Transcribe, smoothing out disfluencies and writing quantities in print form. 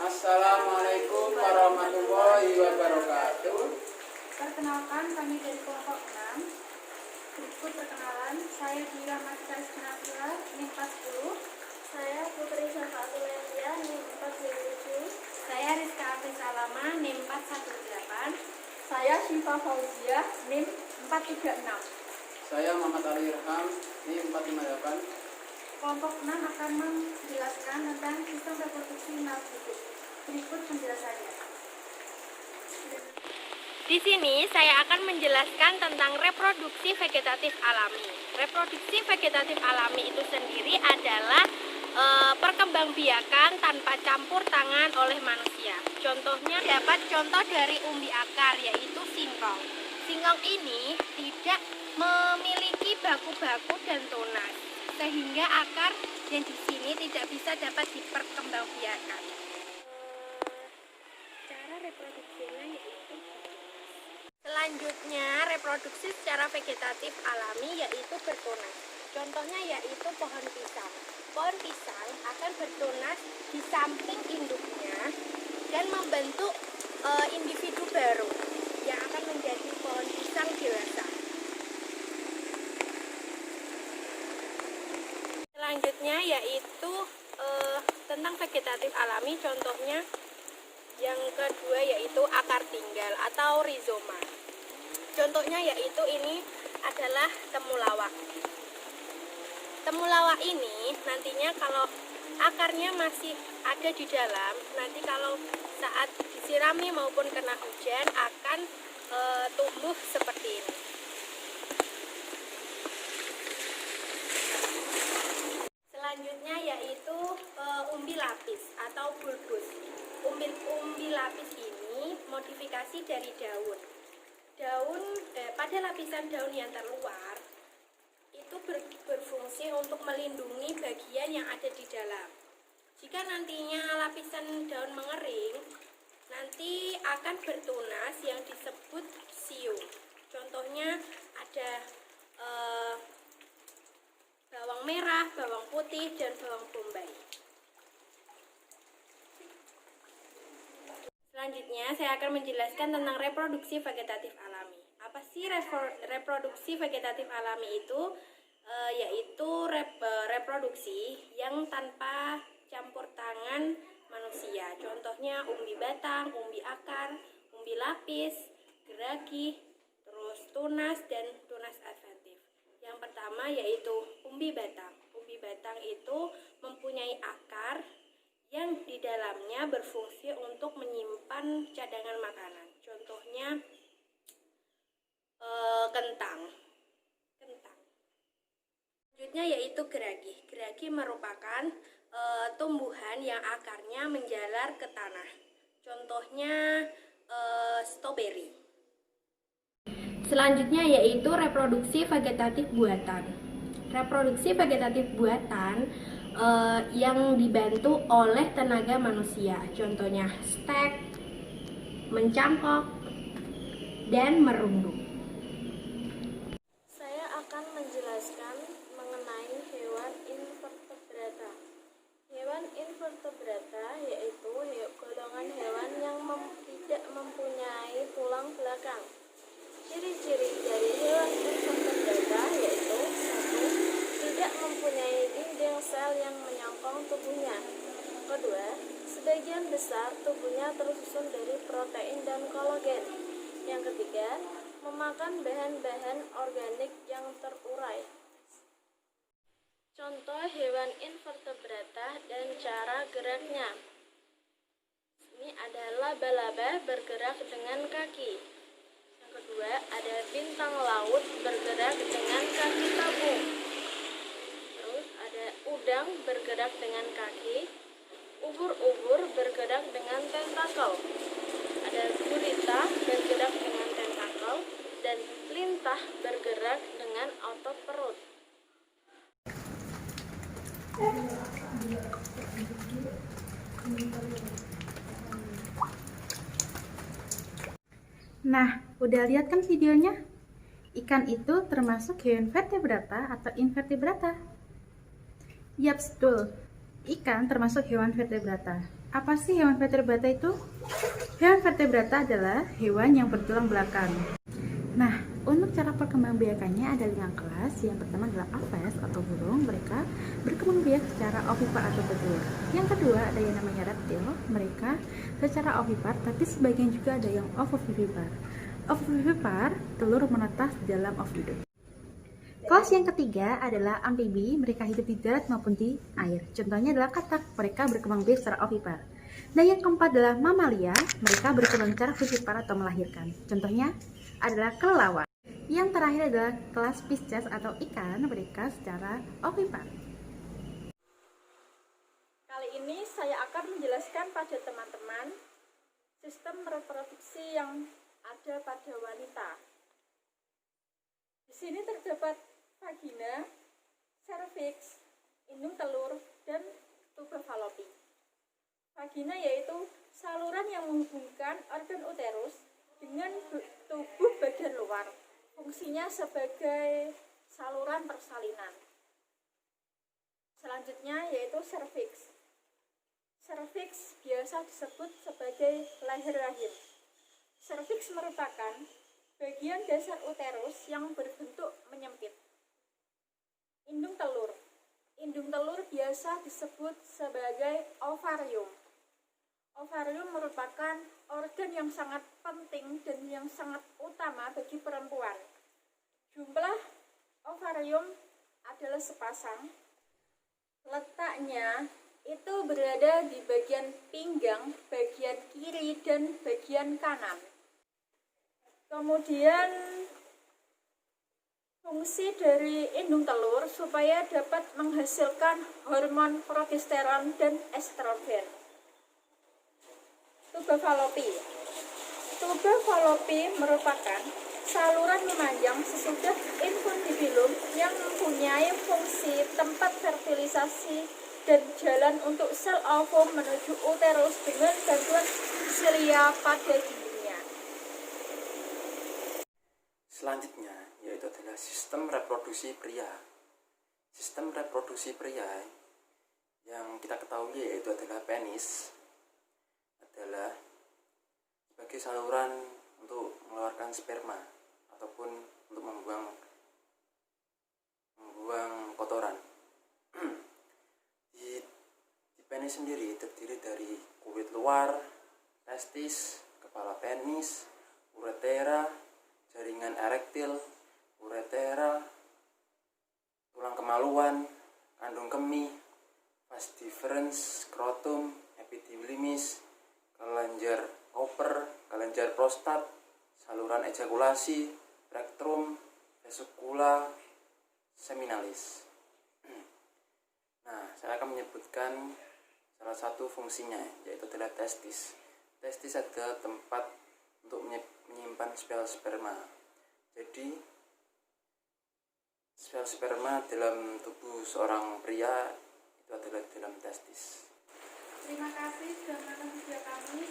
Assalamualaikum warahmatullahi wabarakatuh. Perkenalkan, kami dari kelompok 6. Berikut perkenalan, saya Dwi Rahmatika Istinafila, NIM 40. Saya Putri Syafaatuliantia, NIM 47. Saya Rizka Afis Salama, NIM 418. Saya Syifa Fauzia, NIM 436. Saya Muhammad Ali Irham, NIM 458. Kelompok 6 akan menjelaskan tentang sistem reproduksi nal hidup. Berikut penjelasannya. Di sini saya akan menjelaskan tentang reproduksi vegetatif alami. Reproduksi vegetatif alami itu sendiri adalah perkembangbiakan tanpa campur tangan oleh manusia. Contohnya dapat contoh dari umbi akar, yaitu singkong. Singkong ini tidak memiliki baku-baku dan tunas, sehingga akar yang di sini tidak bisa dapat diperkembangbiakan. Cara reproduksinya yaitu selanjutnya, reproduksi secara vegetatif alami yaitu bertunas. Contohnya yaitu pohon pisang. Pohon pisang akan bertunas di samping induknya dan membentuk individu baru yang akan menjadi pohon pisang dewasa. Selanjutnya yaitu tentang vegetatif alami, contohnya yang kedua yaitu akar tinggal atau rizoma. Contohnya yaitu ini adalah temulawak. Temulawak ini nantinya kalau akarnya masih ada di dalam, nanti kalau saat disirami maupun kena hujan akan tumbuh seperti ini. Selanjutnya yaitu umbi lapis atau bulbus. Umbi lapis ini modifikasi dari daun. Pada lapisan daun yang terluar itu berfungsi untuk melindungi bagian yang ada di dalam. Jika nantinya lapisan daun mengering, nanti akan bertunas yang disebut siung. Contohnya ada bawang merah, bawang putih, dan bawang bombay. Selanjutnya, saya akan menjelaskan tentang reproduksi vegetatif alami. Apa sih reproduksi vegetatif alami itu? Yaitu reproduksi yang tanpa campur tangan manusia. Contohnya umbi batang, umbi akar, umbi lapis, geragi, terus tunas, dan tunas adventif. Yang pertama yaitu umbi batang. Umbi batang itu mempunyai akar yang di dalamnya berfungsi untuk menyimpan cadangan makanan. Contohnya kentang. Selanjutnya yaitu geragi. Geragi merupakan tumbuhan yang akarnya menjalar ke tanah. Contohnya stroberi. Selanjutnya yaitu reproduksi vegetatif buatan. Reproduksi vegetatif buatan yang dibantu oleh tenaga manusia. Contohnya stek, mencangkok, dan merunduk. Saya akan menjelaskan mengenai hewan invertebrata. Hewan invertebrata yaitu golongan hewan yang tidak mempunyai tulang belakang. Ciri-ciri dari hewan invertebrata yaitu 1. Tidak mempunyai dinding sel yang menyokong tubuhnya. Kedua, sebagian besar tubuhnya tersusun dari protein dan kolagen. Yang ketiga, memakan bahan-bahan organik yang terurai. Contoh hewan invertebrata dan cara geraknya. Ini adalah laba-laba bergerak dengan kaki. Yang kedua, ada bintang laut bergerak dengan kaki tabung. Terus ada udang bergerak dengan kaki. Ubur-ubur bergerak dengan tentakel. Ada gurita bergerak dengan tentakel, dan lintah bergerak dengan otot perut. Nah, udah lihat kan videonya? Ikan itu termasuk hewan vertebrata atau invertebrata? Yap, betul. Ikan termasuk hewan vertebrata. Apa sih hewan vertebrata itu? Hewan vertebrata adalah hewan yang bertulang belakang. Nah, untuk cara perkembangbiakannya ada 5 kelas. Yang pertama adalah aves atau burung. Mereka berkembang biak secara ovipar atau bertelur. Yang kedua ada yang namanya reptil. Mereka secara ovipar, tapi sebagian juga ada yang ovovivipar. Ovovivipar, telur menetas di dalam oviduct. Kelas yang ketiga adalah amfibi. Mereka hidup di darat maupun di air. Contohnya adalah katak. Mereka berkembang biak secara ovipar. Dan yang keempat adalah mamalia. Mereka berkembang secara vivipar atau melahirkan. Contohnya adalah kelelawar. Yang terakhir adalah kelas Pisces atau ikan. Mereka secara ovipar. Kali ini saya akan menjelaskan pada teman-teman sistem reproduksi yang ada pada wanita. Di sini terdapat vagina, cervix, indung telur, dan tuba fallopi. Vagina yaitu saluran yang menghubungkan organ uterus dengan tubuh bagian luar. Fungsinya sebagai saluran persalinan. Selanjutnya yaitu cervix. Cervix biasa disebut sebagai leher rahim. Cervix merupakan bagian dasar uterus yang berbentuk menyempit. Indung telur. Indung telur biasa disebut sebagai ovarium. Ovarium merupakan organ yang sangat penting dan yang sangat utama bagi perempuan. Jumlah ovarium adalah sepasang. Letaknya itu berada di bagian pinggang, bagian kiri, dan bagian kanan. Kemudian fungsi dari indung telur supaya dapat menghasilkan hormon progesteron dan estrogen. Tuba fallopi. Tuba fallopi merupakan saluran memanjang sesudah infundibilum yang mempunyai fungsi tempat fertilisasi dan jalan untuk sel ovum menuju uterus dengan bantuan silia pada dindingnya. Selanjutnya yaitu adalah sistem reproduksi pria. Sistem reproduksi pria yang kita ketahui yaitu adalah penis adalah sebagai saluran untuk mengeluarkan sperma ataupun untuk membuang kotoran. Di penis sendiri terdiri dari kulit luar, testis, kepala penis, uretera, jaringan erektil, uretera, tulang kemaluan, kandung kemih, vas deferens, skrotum, epididymis, kelenjar koper, kelenjar prostat, saluran ejakulasi, rektrum, vesicula, seminalis. Nah, saya akan menyebutkan salah satu fungsinya, yaitu adalah testis. Testis adalah tempat untuk menyimpan sel sperma. Jadi, sel sperma dalam tubuh seorang pria itu adalah dalam testis. Terima kasih sudah menonton video kami.